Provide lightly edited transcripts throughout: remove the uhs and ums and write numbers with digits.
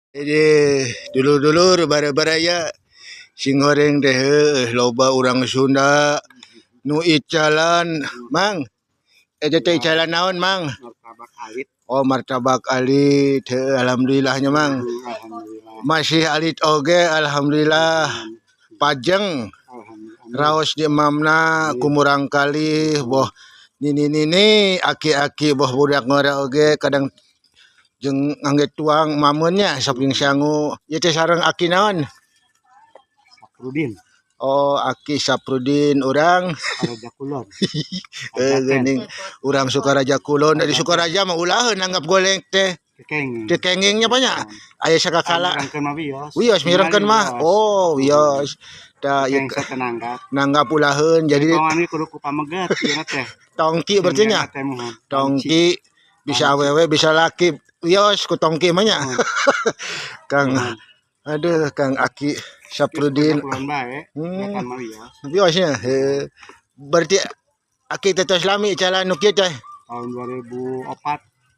Jadi dulu-dulu bara-baraya sing goreng teh loba urang Sunda nu icalan Mang. Eta teh icalan naon Mang? Martabak alit. Oh martabak alit. Alhamdulillahnya Mang. Alhamdulillah. Masih alit oge alhamdulillah. Pajeng raos di mamna kumurang kali boh nini aki-aki boh budak ngora oge kadang jeung ngangge tuang mamunnya saking sangu ieu teh sareng aki naon? Saprudin. Oh aki Saprudin urang Raja Kulon. geuning urang Sukaraja Kulon dari Sukaraja mah ulaheun nanggap golek teh Kekeng. teu kengingnya banyak aya sakakala Mirengkeun mah wios. wios mirengkeun mah oh wios da ieu Kekeng satenanggap. nanggap ulaheun jadi Kawan kudu ku pameget ieu teh. tongki berarti nya tongki bisa awewe bisa laki wios ku tongki mah nya Kang aduh Kang Aki Saprudin Kulon bae. Kan mah wios. wiosnya berarti Aki teh tos lami jalan nu kieu teh Tahun 2004.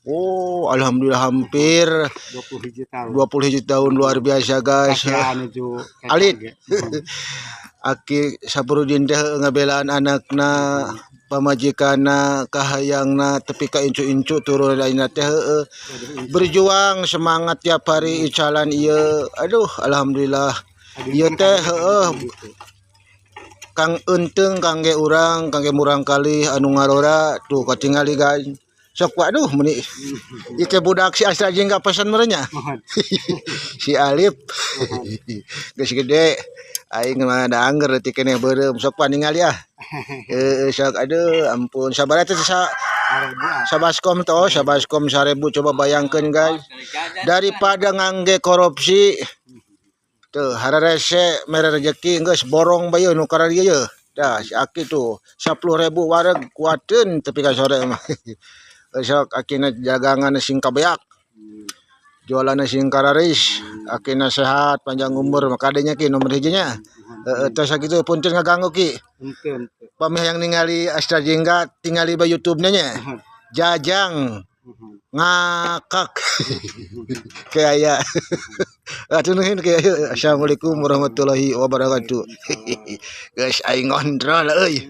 oh alhamdulillah hampir 21 tahun. 21 tahun luar biasa guys Menuju alit Aki Saprudin teh ngabelaan anakna pamajikanna kahayangna tepi ka incu-incu turun lainna teh berjuang semangat tiap hari icalan ieu aduh alhamdulillah ieu teh Kang Untung kangge urang kangge murang kali anu ngarora tuh katingali guys sok waduh meni ieu teh budak si Astra jeung pesan merenya si Alip geus gede aing mah da angger teh keneh beureum sok paningali ah sok aduh ampun sabar teh sabaskom toh sabaskom 1000 coba bayangkeun guys daripada ngangge korupsi tuh hararese mere rezeki geus borong bae nu kararieu ye dah si Aki tuh 10.000 wareg kuateun tepi ka sore mah sok akina dagangan sing kabeak jualan sing kararis akina sehat panjang umur makadenya ki nomor hijinya tos sakitu punten ngaganggu ki pameh yang ningali Astra Jingga tingali ba YouTube-na nya jajang ngakak kayak atunuhin kayak assalamualaikum warahmatullahi wabarakatuh guys aing ngontrol euy